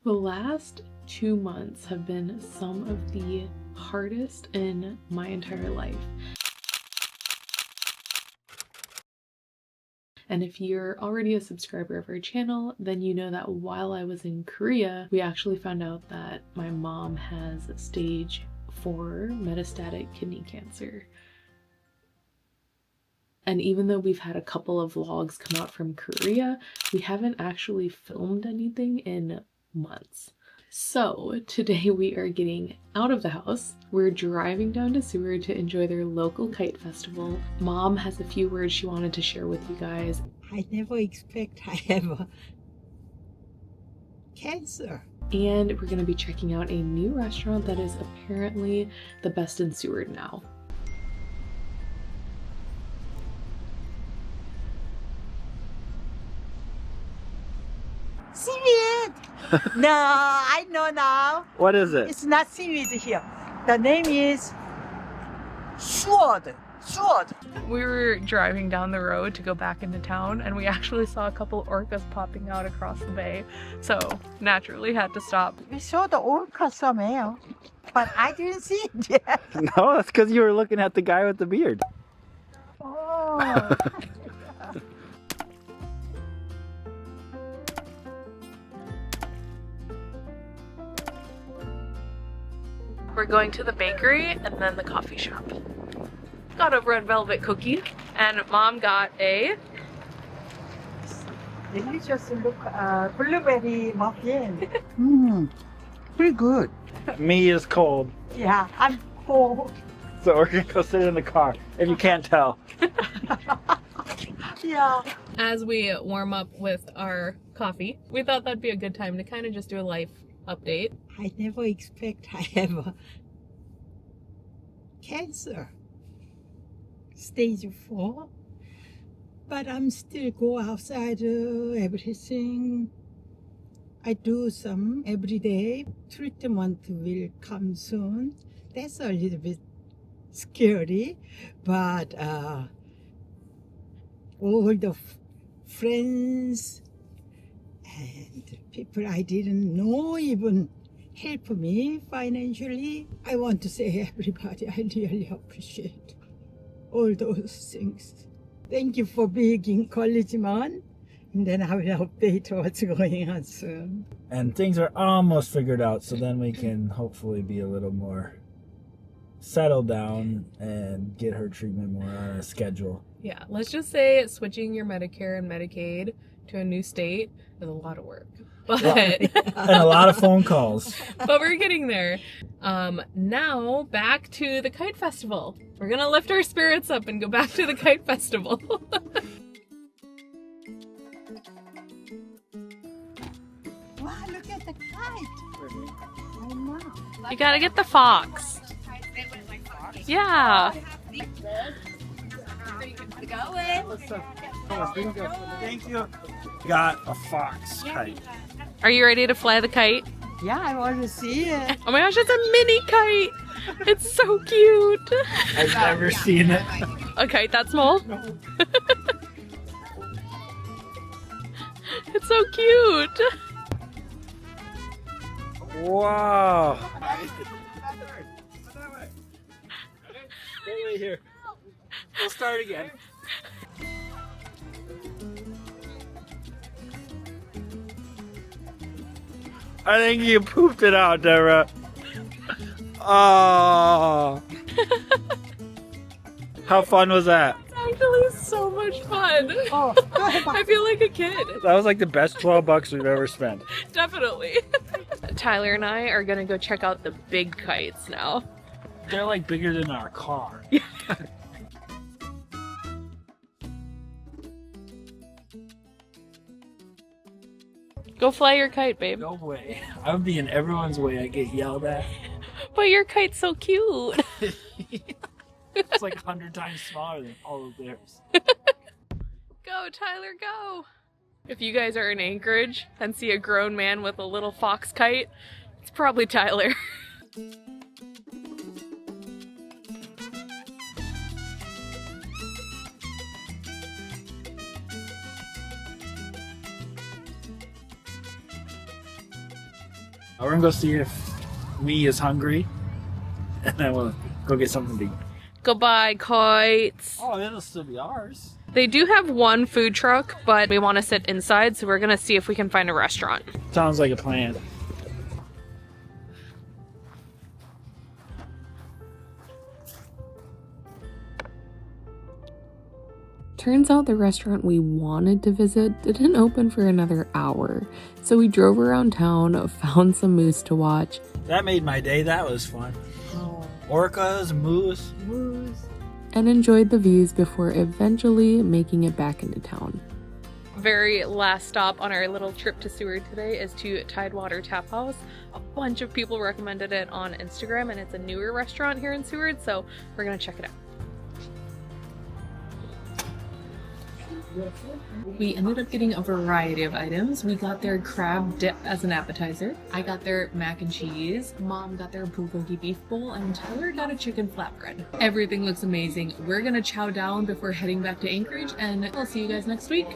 The last 2 months have been some of the hardest in my entire life. And if you're already a subscriber of our channel, then you know that while I was in Korea, we actually found out that my mom has stage 4 metastatic kidney cancer. And even though we've had a couple of vlogs come out from Korea, we haven't actually filmed anything in months. So today we are getting out of the house. We're driving down to Seward to enjoy their local kite festival. Mom has a few words she wanted to share with you guys. I never expect I have a cancer. And we're going to be checking out a new restaurant that is apparently the best in Seward now. Seaweed! No, I know now. What is it? It's not seaweed here. The name is Seward. Seward. We were driving down the road to go back into town and we actually saw a couple orcas popping out across the bay. So naturally had to stop. We saw the orca somewhere, but I didn't see it yet. No, that's because you were looking at the guy with the beard. Oh. We're going to the bakery and then the coffee shop. Got a red velvet cookie and Mom got a Delicious look, blueberry muffin. Pretty good. Me is cold, Yeah, I'm cold. so we're gonna go sit in the car. If you can't tell. Yeah. As we warm up with our coffee, we thought that'd be a good time to kind of just do a life update. I never expect I have a cancer. Stage 4. But I'm still go outside everything. I do some every day. Treatment will come soon. That's a little bit scary, but all the friends and people I didn't know even help me financially. I want to say everybody, I really appreciate all those things. Thank you for being encouragement. And then I will update what's going on soon. And things are almost figured out, so then we can hopefully be a little more settled down and get her treatment more on a schedule. Yeah, let's just say switching your Medicare and Medicaid to a new state is a lot of work. But And a lot of phone calls. but we're getting there. Now back to the Kite Festival. We're gonna lift our spirits up and go back to the Kite Festival. Wow, look at the kite. Oh, wow. You gotta get the fox. Yeah. Thank you. Got a fox kite. Are you ready to fly the kite? Yeah, I want to see it. Oh my gosh, it's a mini kite. It's so cute. I've never seen it. A kite that small? It's so cute. Wow. Wait here. We'll start again. I think you pooped it out, Deborah. Oh. How fun was that? It's actually so much fun. Oh, I feel like a kid. That was like the best $12 we've ever spent. Definitely. Tyler and I are gonna go check out the big kites now. They're like bigger than our car. Go fly your kite, babe. No way. I would be in everyone's way. I get yelled at. But your kite's so cute. It's like 100 times smaller than all of theirs. Go, Tyler, go. If you guys are in Anchorage and see a grown man with a little fox kite, it's probably Tyler. We're gonna go see if Me is hungry, and then we'll go get something to eat. Goodbye, Kites. Oh, it'll still be ours. They do have one food truck, but we want to sit inside, so we're gonna see if we can find a restaurant. Sounds like a plan. Turns out the restaurant we wanted to visit didn't open for another hour, so we drove around town, found some moose to watch. That made my day. That was fun. Oh, Orcas, moose. moose. And enjoyed the views before eventually making it back into town. Very last stop on our little trip to Seward today is to Tidewater Tap House. A bunch of people recommended it on Instagram, and it's a newer restaurant here in Seward, so we're gonna check it out. We ended up getting a variety of items. We got their crab dip as an appetizer. I got their mac and cheese. Mom got their bulgogi beef bowl, and Tyler got a chicken flatbread. Everything looks amazing. We're gonna chow down before heading back to Anchorage, and I'll see you guys next week.